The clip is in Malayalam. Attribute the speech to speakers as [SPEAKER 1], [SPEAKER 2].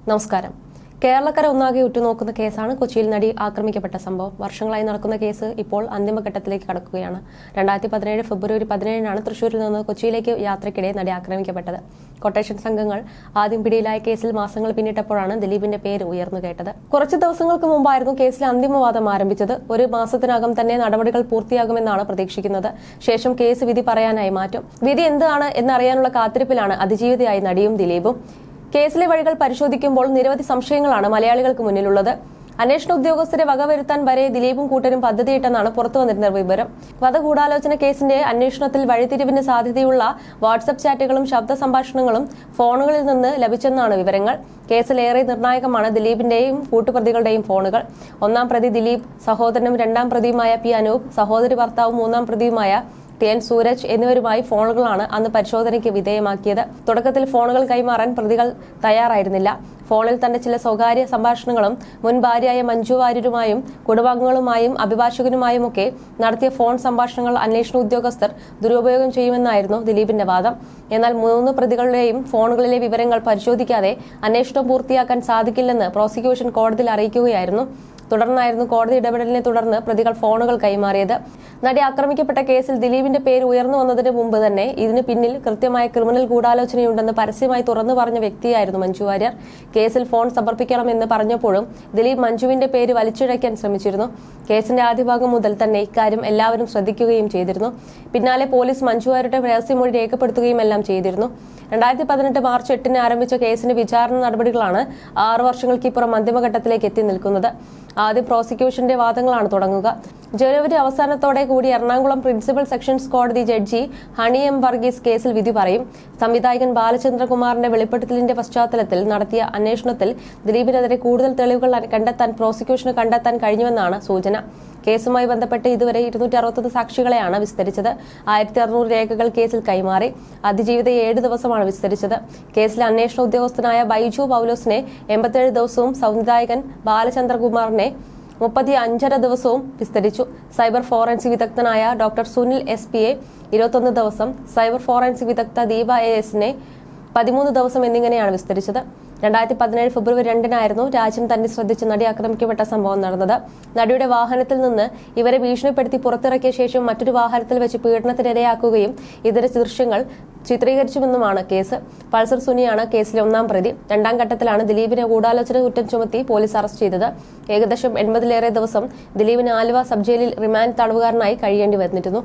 [SPEAKER 1] നമസ്കാരം. കേരളക്കര ഒന്നാകെ ഉറ്റുനോക്കുന്ന കേസാണ് കൊച്ചിയിൽ നടി ആക്രമിക്കപ്പെട്ട സംഭവം. വർഷങ്ങളായി നടക്കുന്ന കേസ് ഇപ്പോൾ അന്തിമഘട്ടത്തിലേക്ക് കടക്കുകയാണ്. 2017 ഫെബ്രുവരി 17 തൃശൂരിൽ നിന്ന് കൊച്ചിയിലേക്ക് യാത്രയ്ക്കിടെ നടി ആക്രമിക്കപ്പെട്ടത്. കൊട്ടേഷൻ സംഘങ്ങൾ ആദ്യം പിടിയിലായ കേസിൽ മാസങ്ങൾ പിന്നിട്ടപ്പോഴാണ് ദിലീപിന്റെ പേര് ഉയർന്നു കേട്ടത്. കുറച്ച് ദിവസങ്ങൾക്ക് മുമ്പായിരുന്നു കേസിലെ അന്തിമവാദം ആരംഭിച്ചത്. ഒരു മാസത്തിനകം തന്നെ നടപടികൾ പൂർത്തിയാകുമെന്നാണ് പ്രതീക്ഷിക്കുന്നത്. ശേഷം കേസ് വിധി പറയാനായി മാറ്റും. വിധി എന്താണ് എന്നറിയാനുള്ള കാത്തിരിപ്പിലാണ് അതിജീവിതയായി നടിയും ദിലീപും. കേസിലെ വഴികൾ പരിശോധിക്കുമ്പോൾ നിരവധി സംശയങ്ങളാണ് മലയാളികൾക്ക് മുന്നിലുള്ളത്. അന്വേഷണ ഉദ്യോഗസ്ഥരെ വകവരുത്താൻ വരെ ദിലീപും കൂട്ടരും പദ്ധതിയിട്ടെന്നാണ് പുറത്തുവന്നിരുന്ന വിവരം. വധഗൂഢാലോചന കേസിന്റെ അന്വേഷണത്തിൽ വഴിത്തിരിവിന് സാധ്യതയുള്ള വാട്സ്ആപ്പ് ചാറ്റുകളും ശബ്ദ സംഭാഷണങ്ങളും ഫോണുകളിൽ നിന്ന് ലഭിച്ചെന്നാണ് വിവരങ്ങൾ. കേസിലേറെ നിർണായകമാണ് ദിലീപിന്റെയും കൂട്ടുപ്രതികളുടെയും ഫോണുകൾ. ഒന്നാം പ്രതി ദിലീപ്, സഹോദരനും രണ്ടാം പ്രതിയുമായ പി അനൂപ്, സഹോദരി ഭർത്താവും മൂന്നാം പ്രതിയുമായ ടി.എൻ. സൂരജ് എന്നിവരുമായി ഫോണുകളാണ് അന്ന് പരിശോധനയ്ക്ക് വിധേയമാക്കിയത്. തുടക്കത്തിൽ ഫോണുകൾ കൈമാറാൻ പ്രതികൾ തയ്യാറായിരുന്നില്ല. ഫോണിൽ തന്റെ ചില സ്വകാര്യ സംഭാഷണങ്ങളും മുൻ ഭാര്യയായ മഞ്ജു വാര്യരുമായും കുടുംബാംഗങ്ങളുമായും അഭിഭാഷകനുമായുമൊക്കെ നടത്തിയ ഫോൺ സംഭാഷണങ്ങൾ അന്വേഷണ ഉദ്യോഗസ്ഥർ ദുരുപയോഗം ചെയ്യുമെന്നായിരുന്നു ദിലീപിന്റെ വാദം. എന്നാൽ 3 പ്രതികളുടെയും ഫോണുകളിലെ വിവരങ്ങൾ പരിശോധിക്കാതെ അന്വേഷണം പൂർത്തിയാക്കാൻ സാധിക്കില്ലെന്ന് പ്രോസിക്യൂഷൻ കോടതിയിൽ അറിയിക്കുകയായിരുന്നു. തുടർന്നായിരുന്നു കോടതി ഇടപെടലിനെ തുടർന്ന് പ്രതികൾ ഫോണുകൾ കൈമാറിയത്. നടി ആക്രമിക്കപ്പെട്ട കേസിൽ ദിലീപിന്റെ പേര് ഉയർന്നു വന്നതിന് മുമ്പ് തന്നെ ഇതിന് പിന്നിൽ കൃത്യമായ ക്രിമിനൽ ഗൂഢാലോചനയുണ്ടെന്ന് പരസ്യമായി തുറന്നു പറഞ്ഞ വ്യക്തിയായിരുന്നു മഞ്ജു വാര്യർ. കേസിൽ ഫോൺ സമർപ്പിക്കണമെന്ന് പറഞ്ഞപ്പോഴും ദിലീപ് മഞ്ജുവിന്റെ പേര് വലിച്ചിഴയ്ക്കാൻ ശ്രമിച്ചിരുന്നു. കേസിന്റെ ആദ്യഭാഗം മുതൽ തന്നെ ഇക്കാര്യം എല്ലാവരും ശ്രദ്ധിക്കുകയും ചെയ്തിരുന്നു. പിന്നാലെ പോലീസ് മഞ്ജു വാര്യരുടെ രഹസ്യമൊഴി രേഖപ്പെടുത്തുകയും എല്ലാം ചെയ്തിരുന്നു. 2018 മാർച്ച് 8 ആരംഭിച്ച കേസിന്റെ വിചാരണ നടപടികളാണ് 6 വർഷങ്ങൾക്കിപ്പുറം അന്തിമഘട്ടത്തിലേക്ക് എത്തി നിൽക്കുന്നത്. ആദ്യം പ്രോസിക്യൂഷന്റെ വാദങ്ങളാണ് തുടങ്ങുക. ജനുവരി അവസാനത്തോടെ കൂടി എറണാകുളം പ്രിൻസിപ്പൽ സെഷൻസ് കോടതി ജഡ്ജി ഹണി എം വർഗീസ് കേസിൽ വിധി പറയും. സംവിധായകൻ ബാലചന്ദ്രകുമാറിന്റെ വെളിപ്പെടുത്തലിന്റെ പശ്ചാത്തലത്തിൽ നടത്തിയ അന്വേഷണത്തിൽ ദിലീപിനെതിരെ കൂടുതൽ തെളിവുകൾ പ്രോസിക്യൂഷന് കണ്ടെത്താൻ കഴിഞ്ഞുവെന്നാണ് സൂചന. കേസുമായി ബന്ധപ്പെട്ട് ഇതുവരെ 260 സാക്ഷികളെയാണ് വിസ്തരിച്ചത്. 1600 രേഖകൾ കേസിൽ കൈമാറി. അതിജീവിതയെ 7 ദിവസമാണ് വിസ്തരിച്ചത്. കേസിലെ അന്വേഷണ ഉദ്യോഗസ്ഥനായ ബൈജു പൌലോസിനെ 87 ദിവസവും സംവിധായകൻ ബാലചന്ദ്രകുമാറിനെ 35.5 ദിവസവും വിസ്തരിച്ചു. സൈബർ ഫോറൻസിക് വിദഗ്ധനായ ഡോക്ടർ സുനിൽ SP-യെ 21 ദിവസം, സൈബർ ഫോറൻസിക് വിദഗ്ധ ദീപ AS-നെ 13 ദിവസം എന്നിങ്ങനെയാണ് വിസ്തരിച്ചത്. 2017 ഫെബ്രുവരി 2 രാജ്യം തന്നെ ശ്രദ്ധിച്ച് നടി ആക്രമിക്കപ്പെട്ട സംഭവം നടന്നത്. നടിയുടെ വാഹനത്തിൽ നിന്ന് ഇവരെ ഭീഷണിപ്പെടുത്തി പുറത്തിറക്കിയ ശേഷം മറ്റൊരു വാഹനത്തിൽ വെച്ച് പീഡനത്തിനിരയാക്കുകയും ഇതര ദൃശ്യങ്ങൾ ചിത്രീകരിച്ചുവെന്നുമാണ് കേസ്. പൾസർ സുനിയാണ് കേസിലെ 1-ാം പ്രതി. 2ാം ഘട്ടത്തിലാണ് ദിലീപിനെ ഗൂഢാലോചന കുറ്റം ചുമത്തി പോലീസ് അറസ്റ്റ് ചെയ്തത്. ഏകദേശം 80-ലേറെ ദിവസം ദിലീപിന് ആലുവ സബ് ജയിലിൽ റിമാൻഡ് തടവുകാരനായി കഴിയേണ്ടി വന്നിരുന്നു.